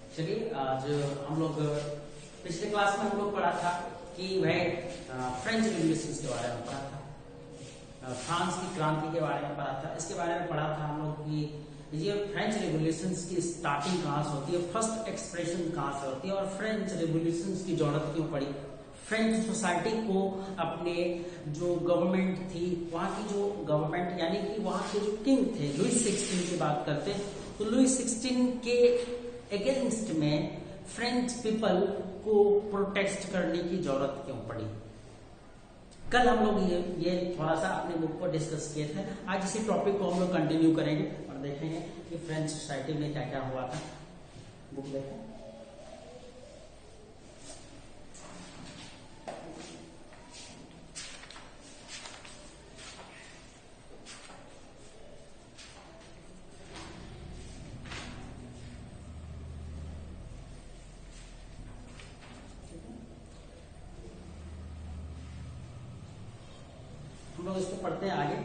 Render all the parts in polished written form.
चलिए, आज हम लोग पिछले क्लास में हम लोग पढ़ा था कि वह फ्रेंच रिवॉल्यूशन के बारे में पढ़ा था, फ्रांस की क्रांति के बारे में पढ़ा था। इसके बारे में पढ़ा था हम लोग कि ये फ्रेंच रिवॉल्यूशन की स्टार्टिंग कहाँ से होती है, फर्स्ट एक्सप्रेशन कहाँ से होती है, और फ्रेंच रिवॉल्यूशन की जरूरत क्यों पड़ी। फ्रेंच सोसाइटी को अपने जो गवर्नमेंट थी, वहाँ की जो गवर्नमेंट यानी कि वहाँ के जो किंग थे, लुई 16 की बात करते हैं तो लुई 16 के अगेंस्ट में फ्रेंच पीपल को प्रोटेस्ट करने की जरूरत क्यों पड़ी। कल हम लोग ये थोड़ा सा अपने बुक पर डिस्कस किए थे। आज इसी टॉपिक को हम लोग कंटिन्यू करेंगे और देखेंगे कि फ्रेंच सोसाइटी में क्या क्या हुआ था। बुक देखें। हम लोग इसको पढ़ते हैं आगे।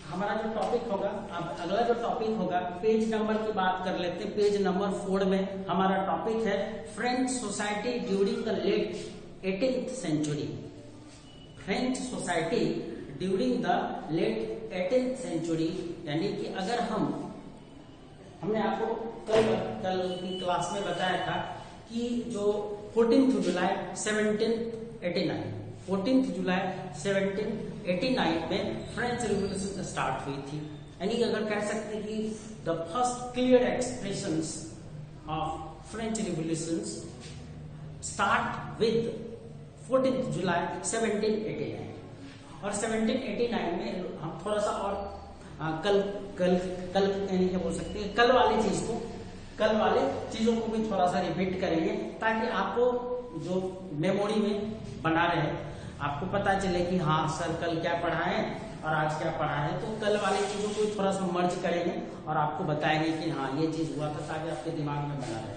हमारा जो टॉपिक होगा, अब अगला जो टॉपिक होगा, पेज नंबर की बात कर लेते हैं। पेज नंबर 4 में हमारा टॉपिक है French society during the late 18th century. French society during the late 18th century, यानी कि अगर हमने आपको कल की क्लास में बताया था कि जो 14 जुलाई 1789 में फ्रेंच रिवॉल्यूशन स्टार्ट हुई थी। यानी कि अगर कह सकते हैं कि the first clear expressions of French revolution start with 14 जुलाई 1789। और 1789 में हम थोड़ा सा और कल क्या बोल सकते हैं, कल वाले चीजों को भी थोड़ा सा रिपीट करेंगे ताकि आपको जो मेमोरी में बना रहे, आपको पता चले कि हाँ सर कल क्या पढ़ा है और आज क्या पढ़ा है। तो कल वाली चीजों को थोड़ा सा मर्ज करेंगे और आपको बताएंगे कि हाँ ये चीज हुआ था, ताकि आपके दिमाग में बना रहे।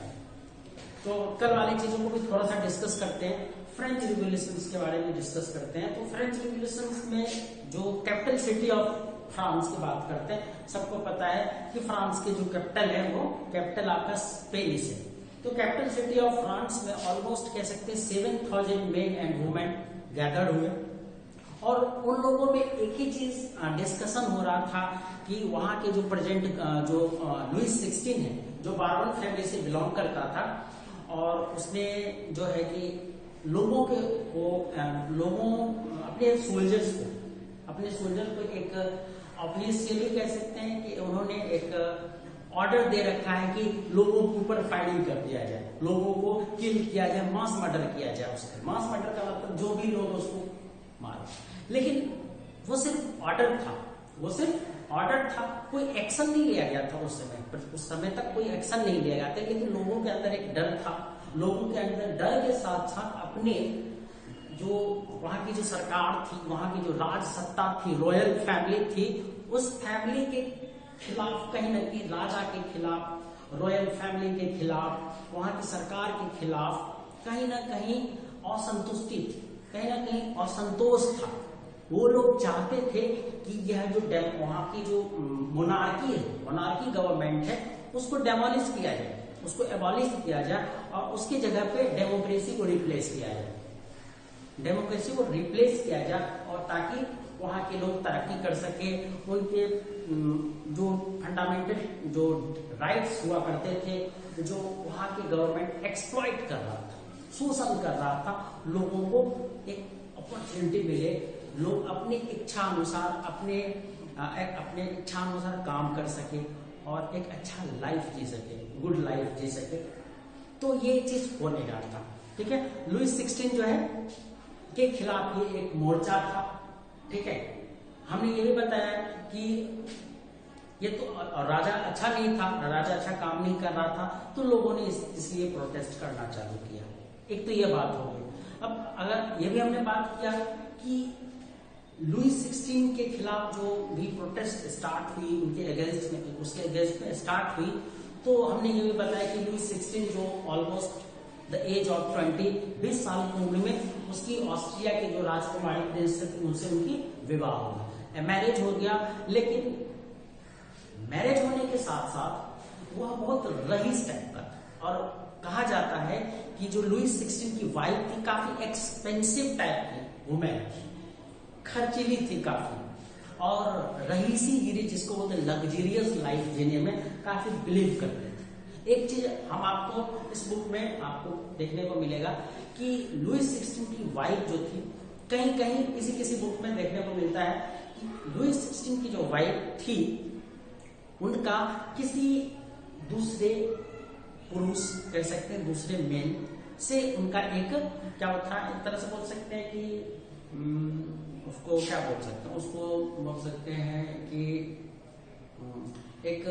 तो कल वाली चीजों को भी थोड़ा सा डिस्कस करते हैं। फ्रेंच रिवॉल्यूशन के बारे में डिस्कस करते हैं। तो फ्रेंच रिवॉल्यूशन में जो कैपिटल सिटी ऑफ फ्रांस की बात करते हैं, सबको पता है कि फ्रांस की जो कैपिटल है वो कैपिटल आपका पेरिस है। तो कैपिटल सिटी ऑफ फ्रांस में ऑलमोस्ट कह सकते हैं 7000 मेन एंड वुमेन गैदर्ड हुए। और उन लोगों में एक ही चीज डिस्कशन हो रहा था कि वहां के जो प्रेजेंट जो लुई 16 है, जो बारबन फैमिली से बिलोंग करता था, और उसने जो है कि लोगों अपने सोल्जर्स को एक ऑफिशियली कह सकते हैं कि उन्होंने एक ऑर्डर दे रखा है कि लोगों के ऊपर फायरिंग कर दिया जाए, लोगों को किल किया जाए, मास मर्डर किया जाए। उसका मास मर्डर का मतलब जो भी लोग उसको मारे। लेकिन वो सिर्फ ऑर्डर था, कोई एक्शन नहीं लिया गया था उस समय तक कोई एक्शन नहीं लिया गया था। लेकिन लोगों के अंदर एक डर था। लोगों के अंदर डर के साथ साथ अपने जो वहां की जो सरकार थी, वहां की जो राज सत्ता थी, रॉयल फैमिली थी, उस फैमिली के खिलाफ कहीं ना कहीं, राजा के खिलाफ, रॉयल फैमिली के खिलाफ, वहां की सरकार के खिलाफ कहीं ना कहीं असंतुष्टि थी, कहीं ना कहीं असंतोष था। वो लोग चाहते थे कि यह जो वहां की जो मोनार्की गवर्नमेंट है उसको डेमोलिश किया जाए, उसको एबॉलिश किया जाए और उसकी जगह पे डेमोक्रेसी को रिप्लेस किया जाए, और ताकि वहां के लोग तरक्की कर सके। उनके जो फंडामेंटल जो राइट्स हुआ करते थे, जो वहां के गवर्नमेंट एक्सप्लॉइट कर रहा था, शोषण कर रहा था, लोगों को एक अपॉर्चुनिटी मिले, लोग अपनी इच्छा अनुसार अपने इच्छा अनुसार काम कर सके और एक अच्छा लाइफ जी सके, गुड लाइफ जी सके। तो ये चीज हो नहीं रहा था। ठीक है, लुई 16 जो है के खिलाफ ये एक मोर्चा था। ठीक है, हमने ये भी बताया कि ये तो राजा अच्छा नहीं था, राजा अच्छा काम नहीं कर रहा था, तो लोगों ने इसलिए प्रोटेस्ट करना चालू किया। एक तो ये बात हो गई। अब अगर ये भी हमने बात किया कि लुई 16 के खिलाफ जो भी प्रोटेस्ट स्टार्ट हुई, उसके अगेंस्ट में स्टार्ट हुई, तो हमने ये भी बताया कि लुई 16 जो ऑलमोस्ट द एज ऑफ 20 साल की उम्र में उसकी ऑस्ट्रिया के जो राजकुमारी प्रिंस थे उनसे उनकी विवाह हुआ, मैरिज हो गया। लेकिन मैरिज होने के साथ साथ वह बहुत रईस टाइप का था और कहा जाता है कि जो लुई 16 की वाइफ थी काफी एक्सपेंसिव टाइप की वुमेन थी, खर्चीली थी काफी, और रईसी गिरी जिसको बोलते हैं लग्जरियस लाइफ जीने में काफी बिलीव करते थे। एक चीज हम आपको इस बुक में आपको देखने को मिलेगा कि लुई 16 की वाइफ जो थी, कहीं कहीं किसी किसी बुक में देखने को मिलता है कि लुई 16 की जो वाइफ थी उनका किसी दूसरे पुरुष कह सकते हैं, दूसरे मेन से उनका एक क्या होता है, एक तरह से बोल सकते हैं कि उसको क्या बोल सकते हैं, उसको बोल सकते हैं कि एक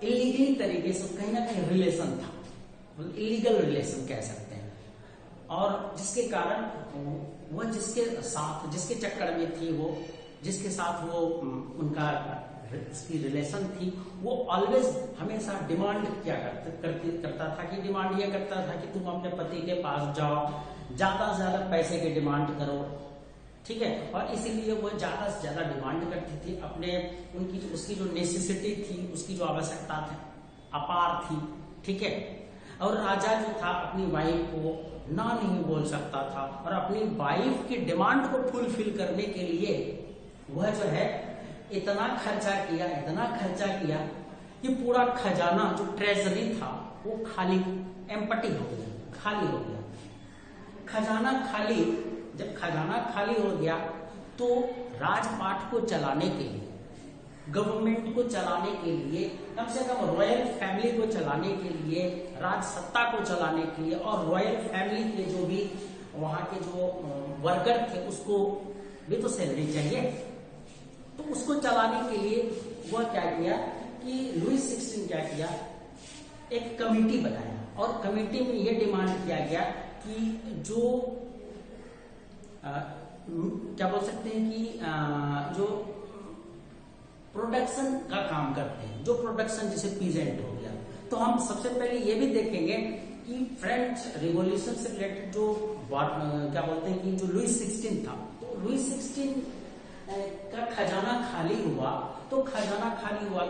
इलीगल तरीके से कहीं ना कहीं रिलेशन था, इलीगल रिलेशन कह सकते हैं, और जिसके कारण वह जिसके साथ जिसके चक्कर में थी, वो जिसके साथ वो उनका उसकी रिलेशन थी, वो ऑलवेज हमेशा डिमांड क्या करता था कि डिमांड ये करता था कि तुम अपने पति के पास जाओ, ज्यादा से ज्यादा पैसे की डिमांड करो, ठीक है। और इसीलिए वो ज्यादा से ज्यादा डिमांड करती थी अपने, उसकी जो नेसेसिटी थी, उसकी जो आवश्यकता थी अपार थी, ठीक है। और राजा जो था अपनी वाइफ को ना नहीं बोल सकता था, और अपनी वाइफ की डिमांड को फुलफिल करने के लिए वह जो है इतना खर्चा किया कि पूरा खजाना जो ट्रेजरी था वो खाली एम्पटी हो गया, खाली हो गया। खजाना खाली, जब खजाना खाली हो गया तो राजपाट को चलाने के लिए, गवर्नमेंट को चलाने के लिए, कम से कम रॉयल फैमिली को चलाने के लिए, राज सत्ता को चलाने के लिए, और रॉयल फैमिली के जो भी वहां के जो वर्कर थे उसको भी तो सैलरी चाहिए, तो उसको चलाने के लिए वह क्या किया कि लुई 16 क्या किया, एक कमेटी बनाया, और कमेटी में यह डिमांड किया गया कि जो क्या बोल सकते हैं कि जो प्रोडक्शन का काम करते हैं, जो प्रोडक्शन जैसे पीजेंट हो गया, तो हम सबसे पहले ये भी देखेंगे कि फ्रेंच रिवॉल्यूशन से रिलेटेड जो क्या बोलते हैं कि जो लुई 16 था, तो लुई 16 का खजाना खाली हुआ, तो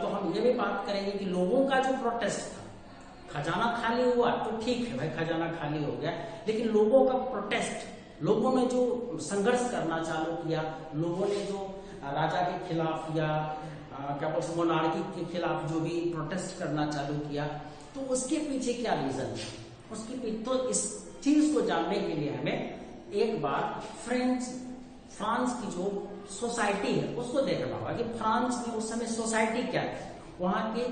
हम ये भी बात करेंगे कि लोगों का जो प्रोटेस्ट था, खजाना खाली हुआ तो ठीक है भाई, खजाना खाली हो गया, लेकिन लोगों का प्रोटेस्ट, लोगों ने जो संघर्ष करना चालू किया, लोगों ने जो राजा के खिलाफ या क्या बोलते हैं मोनार्की के खिलाफ जो भी प्रोटेस्ट करना चालू किया, तो उसके पीछे क्या रीजन था, उसके पीछे, तो इस चीज को जानने के लिए हमें एक बार फ्रांस की जो सोसाइटी है उसको देखना होगा कि फ्रांस में उस समय सोसाइटी क्या थी, वहां के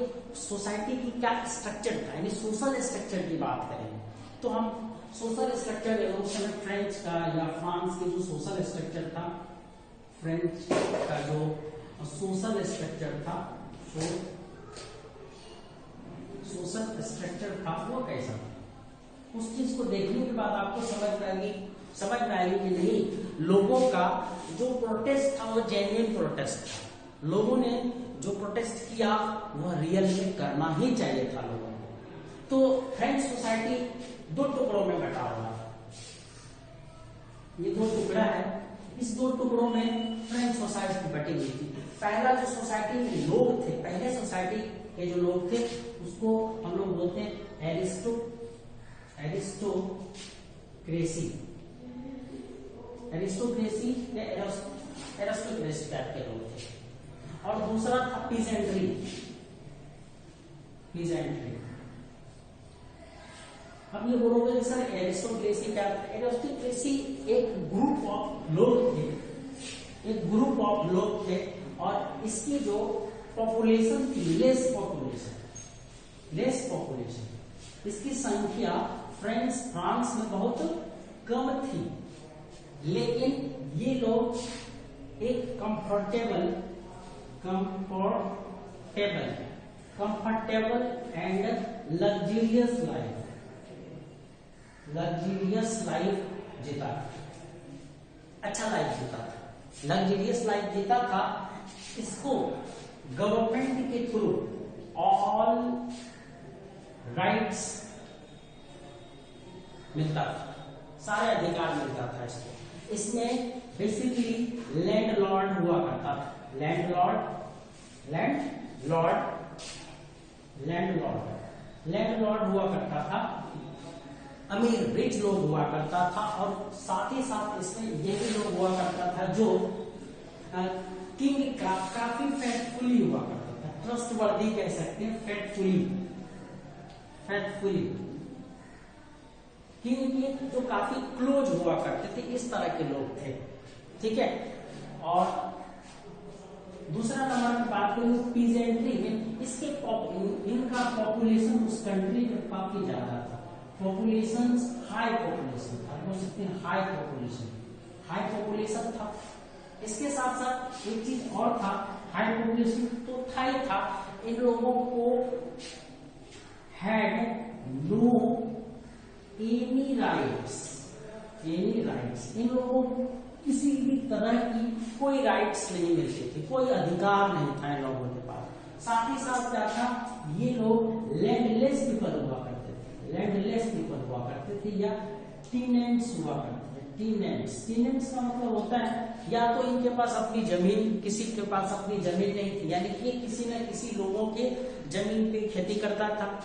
सोसाइटी की क्या स्ट्रक्चर था, यानी सोशल स्ट्रक्चर की बात करेंगे तो हम सोशल स्ट्रक्चर उस समय फ्रेंच का या फ्रांस के जो सोशल स्ट्रक्चर था, फ्रेंच का जो सोशल स्ट्रक्चर था, सोशल स्ट्रक्चर था वो कैसा था, उस चीज को देखने के बाद आपको समझ में आएगी कि नहीं, लोगों का जो प्रोटेस्ट था वो जेन्युइन प्रोटेस्ट था, लोगों ने जो प्रोटेस्ट किया वह रियल में करना ही चाहिए था लोगों को। तो फ्रेंच सोसाइटी दो टुकड़ों में बटा हुआ था, ये दो टुकड़ा है, इस दो टुकड़ों में फ्रेंच सोसाइटी बटी हुई थी। पहला जो सोसाइटी में लोग थे, पहले सोसाइटी के जो लोग थे उसको हम लोग बोलते हैं एरिस्टोक्रेसी या एरिस्टोक्रेसी टाइप के लोग थे, और दूसरा था पीजेंट्री। अब ये बोलोगे कि सर एरिस्टोक्रेसी क्या था? एरिस्टोक्रेसी एक ग्रुप ऑफ लोग थे, और इसकी जो पॉपुलेशन थी लेस पॉपुलेशन, इसकी संख्या फ्रांस में बहुत कम थी, लेकिन ये लोग एक कंफर्टेबल एंड लग्जरियस लाइफ जीता, अच्छा लाइफ जीता था, लग्जरियस लाइफ जीता था। इसको गवर्नमेंट के थ्रू ऑल राइट्स मिलता था, सारे अधिकार मिलता था इसको। इसमें बेसिकली लैंडलॉर्ड हुआ करता था, लैंडलॉर्ड लैंडलॉर्ड हुआ करता था, अमीर रिच लोग हुआ करता था, और साथ ही साथ इसमें ये भी लोग हुआ करता था जो किंग का काफी फेथफुली हुआ करता था, ट्रस्टवर्दी कह सकते हैं, फेथफुली किंग के जो काफी क्लोज हुआ करते थे, इस तरह के लोग थे। ठीक है। और दूसरा नंबर की बात करूं पीजेंट्री में, इसके इनका पॉपुलेशन उस कंट्री में काफी ज्यादा था, पॉपुलेशन हाई पॉपुलेशन था, बोल सकते हैं हाई पॉपुलेशन था। इसके साथ साथ एक चीज और था, हाई पॉपुलेशन तो था ही था, इन लोगों को हैड नो एनी राइट्स, इन लोगों को किसी भी तरह की कोई राइट्स नहीं मिलती थी, कोई अधिकार नहीं था इन लोगों के पास। साथ ही साथ क्या था, ये लोग लैंडलेस पीपल हुआ करते थे या टीनेंट्स हुआ करते थे। टीनेंट्स का मतलब होता है या तो इनके पास अपनी जमीन, किसी के पास अपनी जमीन नहीं थी, यानी कि किसी न किसी लोगों के जमीन पे खेती करता था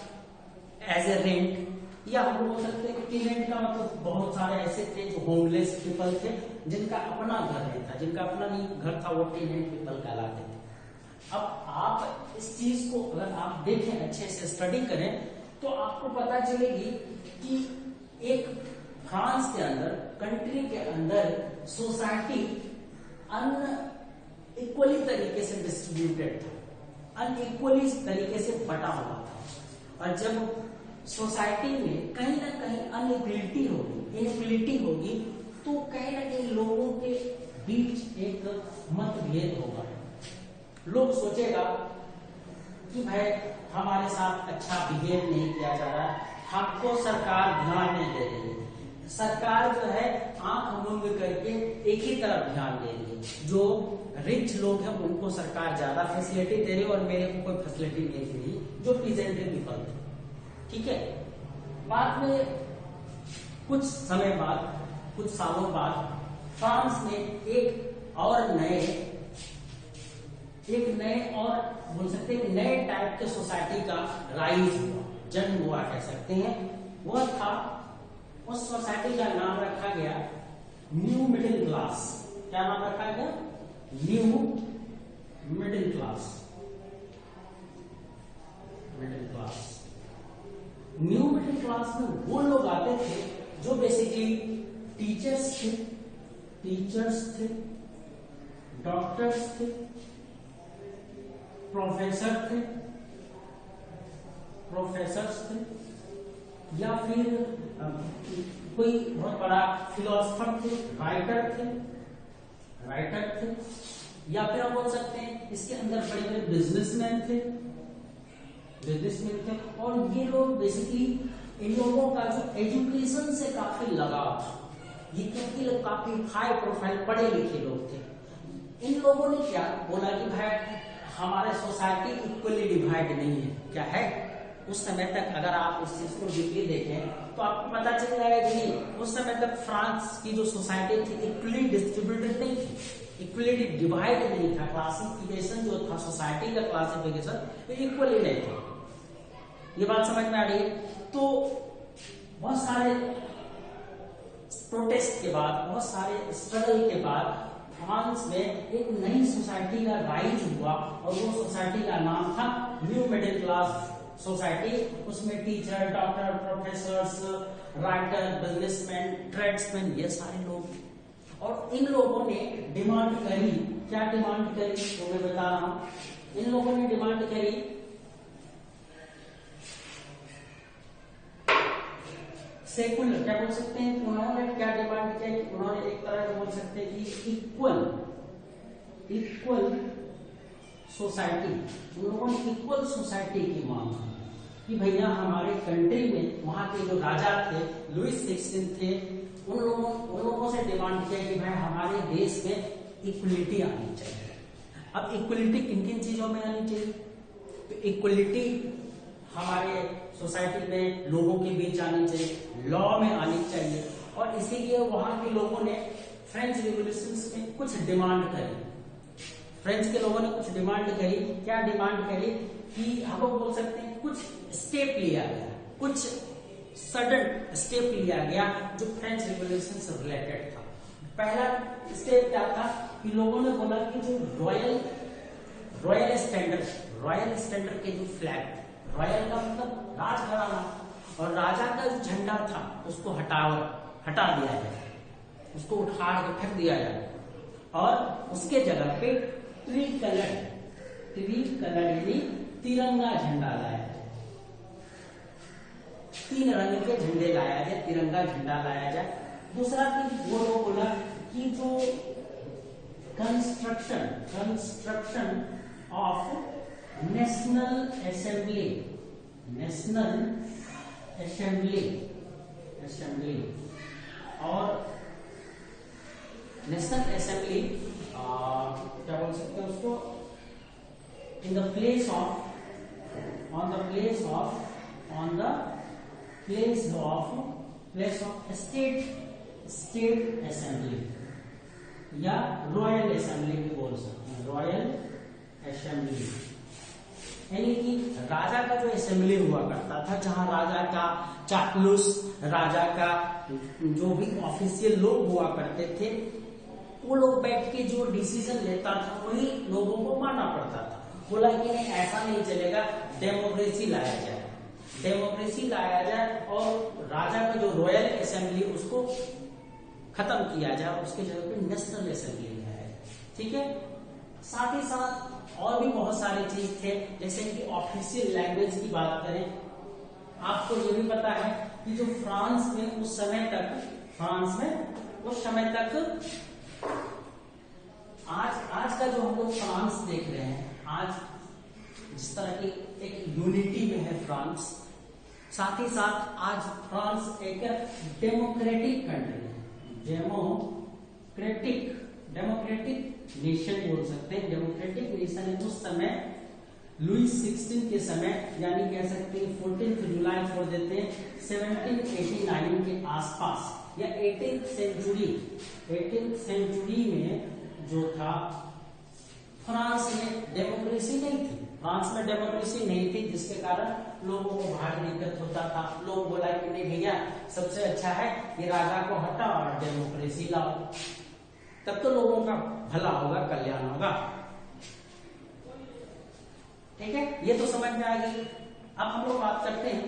एज ए रेंट, या हम लोग बोल सकते हैं कि टीनेंट का मतलब बहुत सारे ऐसे थे जो होमलेस पीपल थे, जिनका अपना घर नहीं था, जिनका अपना नहीं घर था, वो टीनेंट पीपल कहलाते थे। अब आप इस चीज को अगर आप देखें, अच्छे से स्टडी करें, तो आपको पता चलेगी कि एक फ्रांस के अंदर, कंट्री के अंदर सोसाइटी अनइक्वली तरीके से डिस्ट्रीब्यूटेड था, अनइक्वली तरीके से बटा हुआ था। और जब सोसाइटी में कहीं ना कहीं इनइक्वलिटी होगी, तो कहीं ना कहीं लोगों के बीच एक मतभेद होगा। लोग सोचेगा कि भाई हमारे साथ अच्छा बिहेव नहीं किया जा रहा है, हमको सरकार ध्यान नहीं दे रही है, सरकार जो है आंख मूंद करके एक ही तरफ ध्यान दे रही है, जो रिच लोग हैं उनको सरकार ज्यादा फैसिलिटी दे रही है और मेरे को कोई फैसिलिटी नहीं दे रही, जो पीजेंट्री पीपल थे। ठीक है। बाद में कुछ समय बाद, कुछ सालों बाद, फ्रांस में एक नए और बोल सकते हैं नए टाइप के सोसाइटी का राइज हुआ, जन्म हुआ कह सकते हैं। वह था, उस सोसाइटी का नाम रखा गया न्यू मिडिल क्लास। क्या नाम रखा गया? New middle class. New middle class में वो लोग आते थे जो बेसिकली टीचर्स थे, डॉक्टर्स थे, प्रोफेसर्स थे, या फिर कोई बहुत बड़ा फिलोसफर थे, राइटर थे, या फिर आप बोल सकते हैं इसके अंदर बड़े बड़े बिजनेसमैन थे। और ये लोग बेसिकली, इन लोगों का जो एजुकेशन से काफी लगाव था, ये क्योंकि लोग काफी हाई प्रोफाइल पढ़े लिखे लोग थे। इन लोगों ने क्या बोला कि भाई हमारे सोसाइटी इक्वली डिवाइड नहीं है। क्या है? उस समय तक अगर आप उस चीज को डीपली देखें तो आपको पता चल जाएगा कि उस समय तक फ्रांस की जो सोसाइटी थी इक्वली डिस्ट्रीब्यूटेड नहीं थी, इक्वली डिवाइड नहीं था। क्लासिफिकेशन जो था, सोसाइटी का क्लासिफिकेशन इक्वली नहीं था। ये बात समझ में आ रही है? तो बहुत सारे प्रोटेस्ट के बाद, बहुत सारे स्ट्रगल के बाद फ्रांस में एक नई सोसाइटी का राइज हुआ, और वो सोसाइटी का नाम था न्यू मिडिल क्लास सोसाइटी। उसमें teacher, doctor, professors, writer, businessman, tradesman, ये सारे लोग। और इन लोगों ने डिमांड करी, क्या डिमांड करी तो मैं बता रहा हूं। इन लोगों ने डिमांड करी सेकुलर, क्या बोल सकते हैं, उन्होंने क्या डिमांड किया? उन्होंने एक तरह से बोल सकते हैं कि इक्वल सोसाइटी, उन लोगों ने इक्वल सोसाइटी की मांग की कि भैया हमारे कंट्री में, वहां के जो राजा थे, लुइस 16 थे, उन लोगों से डिमांड किया कि भाई हमारे देश में इक्वलिटी आनी चाहिए। अब इक्वलिटी किन किन चीजों में आनी चाहिए? तो इक्वलिटी हमारे सोसाइटी में लोगों के बीच आनी चाहिए, लॉ में आनी चाहिए। और इसीलिए वहां के लोगों ने फ्रेंच रिवॉल्यूशन में कुछ डिमांड करी। फ्रेंच के लोगों ने कुछ डिमांड करी। क्या डिमांड करी कि हम लोग बोल सकते हैं कुछ स्टेप लिया गया, कुछ सडन स्टेप लिया गया जो फ्रेंच रिवॉल्यूशन से रिलेटेड था। पहला स्टेप क्या था कि लोगों ने बोला कि जो रॉयल स्टैंडर्ड के जो फ्लैग, रॉयल का मतलब राजघराना, और राजा का जो झंडा था उसको हटा दिया जाए, उसको उठा के फेंक दिया जाए, और उसके जगह पे ट्री कलर यानी तिरंगा झंडा लाया जाए, 3 रंग के झंडे लाया जाए, तिरंगा झंडा लाया जाए। दूसरा कि वो लोग बोला कि जो कंस्ट्रक्शन ऑफ नेशनल असेंबली और नेशनल असेंबली क्या बोल सकते हैं उसको, on the place of state assembly या रॉयल असेंबली भी बोल सकते हैं, रॉयल असेंबली यानी कि राजा का जो असेंबली हुआ करता था, जहां राजा का चापलूस, राजा का जो भी ऑफिशियल लोग हुआ करते थे, वो लोग बैठ के जो डिसीजन लेता था वही लोगों को मानना पड़ता था। बोला कि नहीं ऐसा नहीं चलेगा, डेमोक्रेसी लाया जाए और राजा का जो रॉयल असेंबली उसको खत्म किया जाए और उसके जगह पे नेशनल असेंबली लाया जाए। ठीक है, साथ ही साथ और भी बहुत सारे चीज थे, जैसे कि ऑफिशियल लैंग्वेज की बात करें। आपको ये भी पता है कि जो फ्रांस में उस समय तक आज का जो हम लोग फ्रांस देख रहे हैं, आज जिस तरह की एक यूनिटी में है फ्रांस, साथ ही साथ आज फ्रांस एक डेमोक्रेटिक कंट्री है, डेमोक्रेटिक नेशन बोल सकते हैं। डेमोक्रेटिक नेशन है। उस समय लुई 16 के समय, यानी कह सकते हैं 14 जुलाई छोड़ देते हैं 1789 के आसपास या 18th सेंचुरी में जो था, फ्रांस में डेमोक्रेसी नहीं थी, जिसके कारण लोगों को भारी दिक्कत होता था। लोग बोला कि नहीं भैया, सबसे अच्छा है ये राजा को हटा और डेमोक्रेसी लाओ, तब तो लोगों का भला होगा, कल्याण होगा। ठीक है, ये तो समझ में आ गई। अब हम लोग बात करते हैं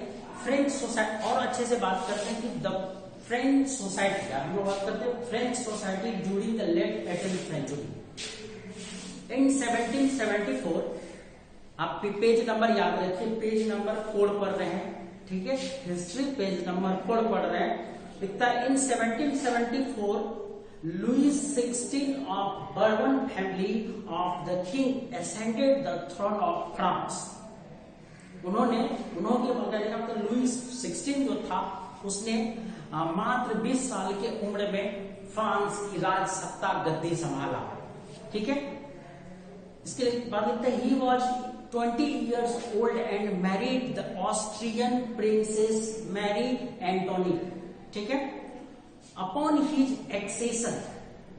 फ्रेंच सोसाइटी, और अच्छे से बात करते हैं कि द फ्रेंच सोसाइटी, हम लोग बात करते हैं French society during the late 18th century. In 1774, आप पेज नंबर याद रखिए, पेज नंबर 4 पढ़ रहे हैं, ठीक है, हिस्ट्री पेज नंबर 4 पढ़ रहे हैं। लिखता है इन 1774 Louis XVI of Bourbon family of the king ascended the throne of France। उन्होंने मतलब लुईस 16 जो था उसने मात्र 20 साल के उम्र में फ्रांस की राज सत्ता गद्दी संभाला। ठीक है, इसके बाद लिखता है he was 20 years old and married the Austrian princess Mary Antoinette। ठीक है, Upon his accession,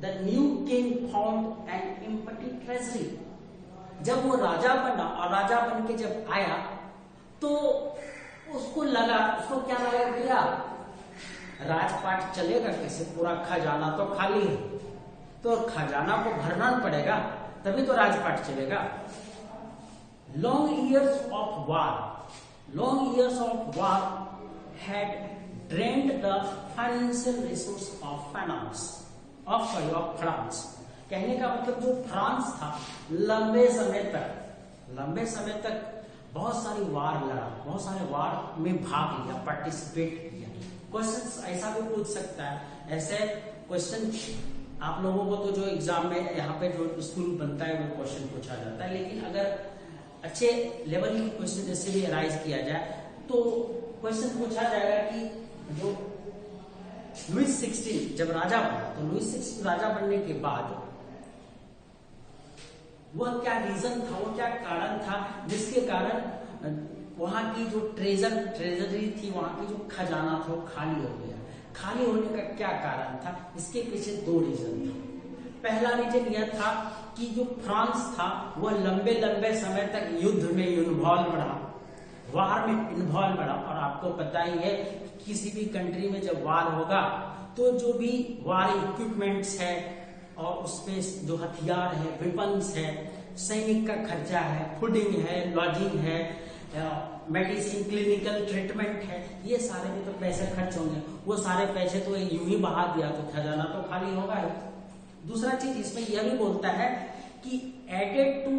the new king found an empty treasury। जब वो राजा बना और राजा बन के जब आया तो उसको क्या लगा भैया, राजपाट चलेगा कैसे, पूरा खजाना तो खाली है, तो खजाना को भरना पड़ेगा तभी तो राजपाट चलेगा। Long years of war had drained the financial resource of France। कहने का मतलब जो फ्रांस था लंबे समय तक बहुत सारी वार लड़ा, बहुत सारे वार में भाग लिया, पार्टिसिपेट किया। क्वेश्चन ऐसा भी पूछ सकता है, ऐसे क्वेश्चन आप लोगों को तो जो एग्जाम में यहाँ पे जो स्कूल बनता है वो क्वेश्चन पूछा जाता है, लेकिन अगर अच्छे लेवल के क्वेश्चन जैसे भी अराइज किया जाए तो क्वेश्चन पूछा जाएगा कि जो लुईस 16 जब राजा बना, तो लुईस 16 राजा बनने के बाद वह क्या रीजन था, वो क्या कारण था जिसके कारण वहां की जो ट्रेजरी थी, वहां की जो खजाना था वो खाली हो गया। खाली होने का क्या कारण था, इसके पीछे 2 रीजन था। पहला रीजन यह था कि जो फ्रांस था वह लंबे लंबे समय तक युद्ध में इन्वॉल्व रहा, वार में इन्वॉल्व रहा। और आपको पता ही है कि किसी भी कंट्री में जब वार होगा तो जो भी वार इक्विपमेंट्स है और उसपे जो हथियार है, वेपन्स है, सैनिक का खर्चा है, फूडिंग है, लॉजिंग है, मेडिसिन, क्लिनिकल ट्रीटमेंट है, ये सारे में तो पैसे खर्च होंगे। वो सारे पैसे तो यूं ही बहा दिया तो खजाना तो खाली होगा ही। दूसरा चीज इसमें यह भी बोलता है कि added to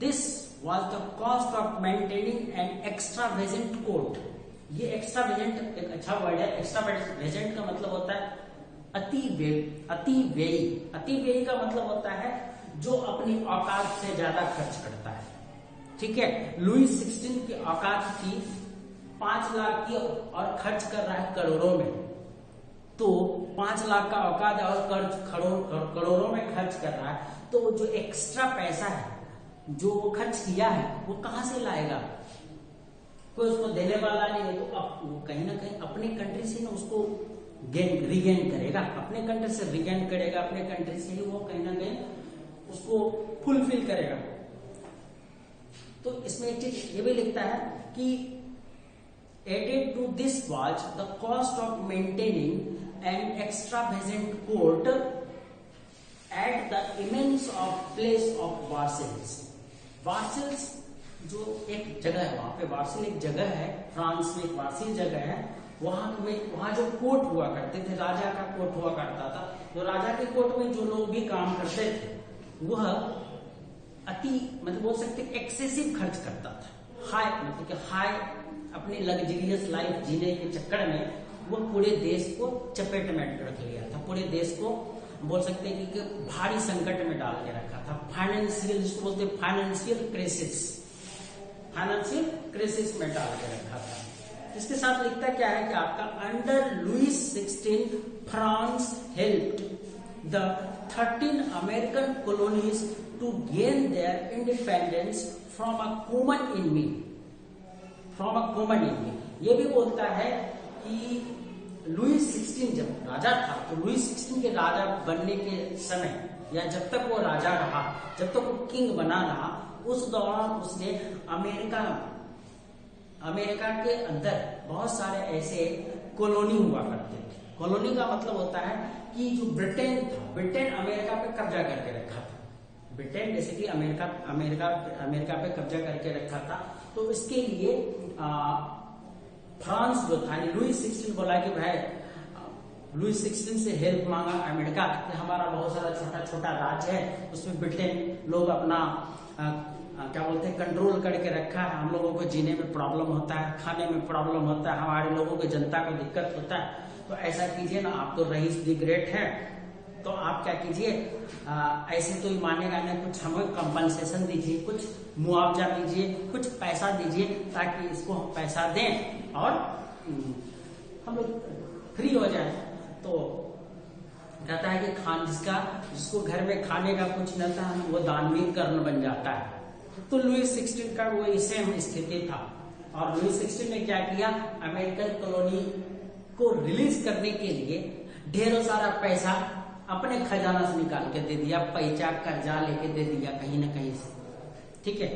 this was the cost of maintaining an extravagant court. ये एक्स्ट्रावेजेंट एक अच्छा वर्ड है। एक्स्ट्रावेजेंट का मतलब होता है अतिव्ययी। अतिव्ययी का मतलब होता है जो अपनी औकात से ज्यादा खर्च करता है। ठीक है, लुई 16 की औकात थी 5 लाख की और खर्च कर रहा है करोड़ों में। तो 5 लाख का औकात है और करोड़ों में खर्च कर रहा है, तो जो एक्स्ट्रा पैसा है जो वो खर्च किया है वो कहां से लाएगा? कोई उसको देने वाला नहीं है। तो अब वो कहीं ना कहीं अपने कंट्री से ना उसको रिगेन करेगा, अपने कंट्री से रिगेन करेगा, अपने कंट्री से ही वो कहीं ना कहीं उसको फुलफिल करेगा। तो इसमें एक चीज ये भी लिखता है कि added to this was the cost of maintaining an extravagant court at the immense of place of Versailles. Versailles जो एक जगह है, वहां पे वार्सेल एक जगह है, फ्रांस में एक वार्सेल जगह है। वहां जो कोर्ट हुआ करते थे, राजा का कोर्ट हुआ करता था। तो राजा के कोर्ट में जो लोग भी काम करते थे वह मतलब बोल सकते एक्सेसिव खर्च करता था। हाई मतलब कि हाई अपनी लग्जरियस लाइफ जीने के चक्कर में वो पूरे देश को चपेट में रख लिया था। पूरे देश को बोल सकते हैं कि भारी संकट में डाल के रखा था। फाइनेंशियल, जिसको बोलते हैं फाइनेंशियल क्राइसिस में डाल के रखा था। इसके साथ लिखता क्या है कि आपका under Louis 16 France helped the 13 American colonies to gain their independence from a common enemy. ये भी बोलता है कि लुई 16 जब राजा था तो लुई 16 के राजा बनने के समय या जब तक वो राजा रहा, जब तक वो किंग बना रहा, उस दौरान उसने अमेरिका के अंदर बहुत सारे ऐसे कॉलोनी हुआ करते थे। कॉलोनी का मतलब होता है कि जो ब्रिटेन था, ब्रिटेन अमेरिका पे कब्जा करके रखा था। ब्रिटेन जैसे कि अमेरिका पे कब्जा करके रखा था। तो इसके लिए फ्रांस जो था, लुई 16 बोला कि भाई लुई 16 से हेल्प मांगा अमेरिका कि हमारा बहुत सारा छोटा छोटा राज्य है, उसमें ब्रिटेन लोग अपना क्या बोलते हैं कंट्रोल करके रखा है। हम लोगों को जीने में प्रॉब्लम होता है, खाने में प्रॉब्लम होता है, हमारे लोगों को जनता को दिक्कत होता है। तो ऐसा कीजिए ना, आप तो रईस दी ग्रेट है, तो आप क्या कीजिए, ऐसे तो मानेगा नहीं, कुछ हमें कंपनसेशन दीजिए, कुछ मुआवजा दीजिए, कुछ पैसा दीजिए ताकि इसको हम पैसा दें और हम लोग फ्री हो जाए। तो कहता है कि जिसको घर में खाने का कुछ न था वो दानवीर कर्ण बन जाता है। तो लुई 16 का वो सेम स्थिति था। और लुई 16 ने क्या किया, अमेरिकन कॉलोनी को रिलीज करने के लिए ढेरों सारा पैसा अपने खजाना से निकाल के दे दिया, पैसा कर्जा लेके दे दिया कहीं ना कहीं से। ठीक है,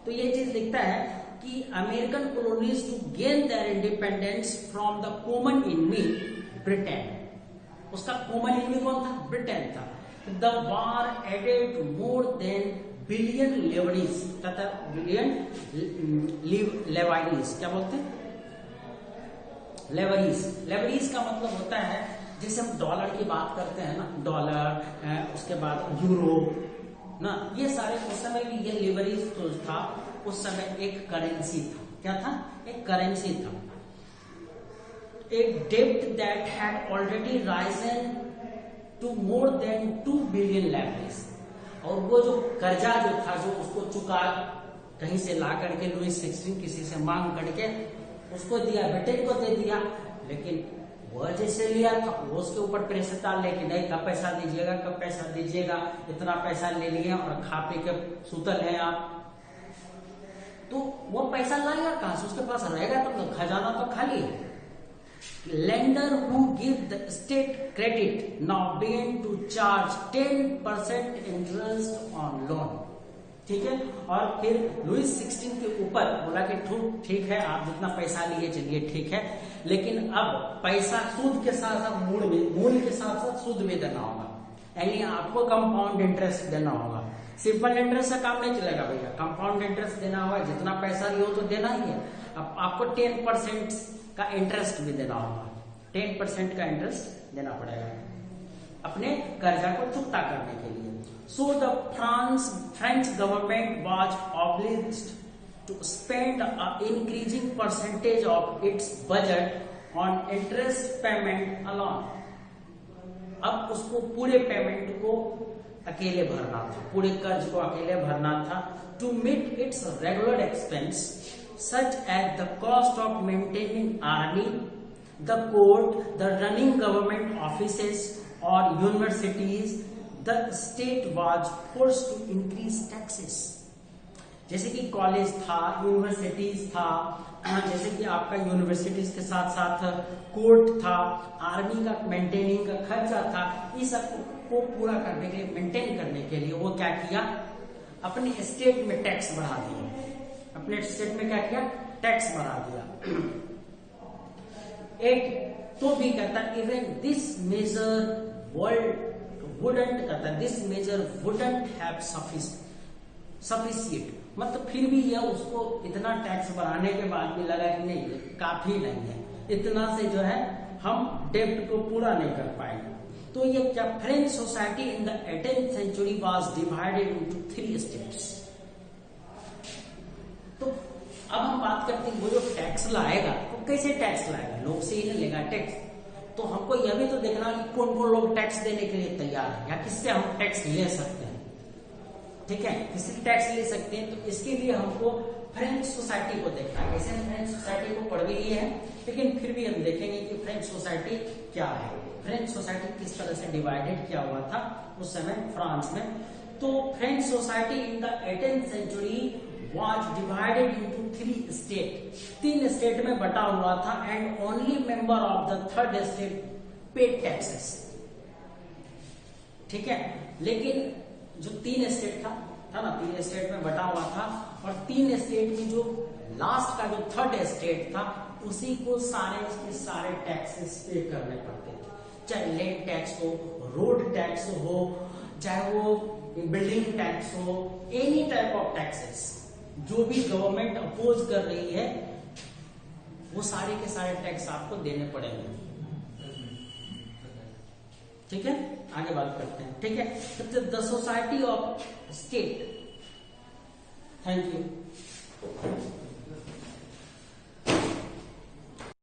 तो ये चीज लिखता है कि American colonies to gain their independence from the common enemy Britain. उसका कॉमन एनिमी कौन था? ब्रिटेन था। The war added more than billion livres तथा बिलियन लेवारीज। क्या बोलते हैं? लेवरीज का मतलब होता है जैसे हम डॉलर की बात करते हैं ना, डॉलर, उसके बाद यूरो ना, ये सारे उस समय भी ये लेवरीज तो था, उस समय एक करेंसी था। क्या था? एक करेंसी था। एक डेब्ट that had already risen to more than 2 billion livres. और वो जो कर्जा जो था, जो उसको चुका कहीं से ला करके लुई 16 किसी से मांग करके उसको दिया, ब्रिटेन को दे दिया। लेकिन वह जैसे लिया था वो उसके ऊपर प्रेशर डाल, लेकिन नहीं, कब पैसा दीजिएगा, कब पैसा दीजिएगा, इतना पैसा ले लिए और खा पी के सुतल है आप। तो वो पैसा लाएगा कहां से? उसके पास रहेगा तो खजाना तो खाली है। lender who give the state credit now begin to charge 10% interest on loan। ठीक है, और फिर लुईस 16 के ऊपर बोला कि ठीक है, आप जितना पैसा लिए चलिए ठीक है, लेकिन अब पैसा सूद के साथ साथ मूल के साथ साथ सूद भी देना होगा, यानी आपको कंपाउंड इंटरेस्ट देना होगा। सिंपल इंटरेस्ट से काम नहीं चलेगा भैया, कंपाउंड इंटरेस्ट देना होगा, जितना पैसा लियो तो देना ही है। अब आपको 10% का इंटरेस्ट भी देना होगा, 10% का इंटरेस्ट देना पड़ेगा अपने कर्जा को चुकता करने के लिए। So the French government was obliged to spend a increasing percentage of its budget on interest payment alone. अब उसको पूरे पेमेंट को अकेले भरना था, पूरे कर्ज को अकेले भरना था, to meet its regular expense such as the cost of maintaining army, the court, the running government offices और universities. The state was forced to increase taxes. जैसे कि कॉलेज था, यूनिवर्सिटीज था, जैसे कि आपका यूनिवर्सिटीज के साथ साथ कोर्ट था, आर्मी का मेंटेनिंग का खर्चा था, इस सब को पूरा करने के लिए, मेंटेन करने के लिए वो क्या किया, अपने स्टेट में टैक्स बढ़ा दिया। अपने स्टेट में क्या किया, टैक्स बढ़ा दिया। एक तो भी कहता इवन दिस मेजर वुडंट कहता this major wouldn't have sufficient, मतलब फिर भी यह उसको इतना टैक्स बढ़ाने के बाद भी लगा कि नहीं काफी नहीं है, इतना से जो है हम डेब्ट को पूरा नहीं कर पाएंगे। तो ये क्या, French society in the 18th century was divided into 3 states. तो अब हम बात करते हैं वो जो टैक्स लाएगा तो कैसे टैक्स लाएगा, लोग से ही नहीं लेगा टैक्स। तो हमको यह भी तो देखना कि कौन कौन लोग टैक्स देने के लिए तैयार है, या किससे हम टैक्स ले सकते हैं। ठीक है, किससे टैक्स ले सकते हैं, तो इसके लिए हमको फ्रेंच सोसाइटी को देखना है। कैसे हम फ्रेंच सोसाइटी को पढ़ भी लिए हैं, लेकिन फिर भी हम देखेंगे कि फ्रेंच सोसाइटी क्या है, फ्रेंच सोसाइटी किस तरह से डिवाइडेड किया हुआ था उस समय फ्रांस में। तो French society in the 18th century was divided into 3 states, 3 state में बटा हुआ था, and only member of the 3rd state paid taxes. ठीक है, लेकिन जो 3 स्टेट था ना, 3 स्टेट में बटा हुआ था, और 3 स्टेट में जो लास्ट का जो 3rd स्टेट था उसी को सारे के सारे टैक्सेस पे करने पड़ते थे, चाहे लैंड टैक्स हो, रोड टैक्स हो, चाहे वो बिल्डिंग टैक्स हो, एनी टाइप ऑफ टैक्सेस जो भी गवर्नमेंट अपोज कर रही है वो सारे के सारे टैक्स आपको देने पड़ेंगे। ठीक है, आगे बात करते हैं। ठीक है, the society of state. Thank you.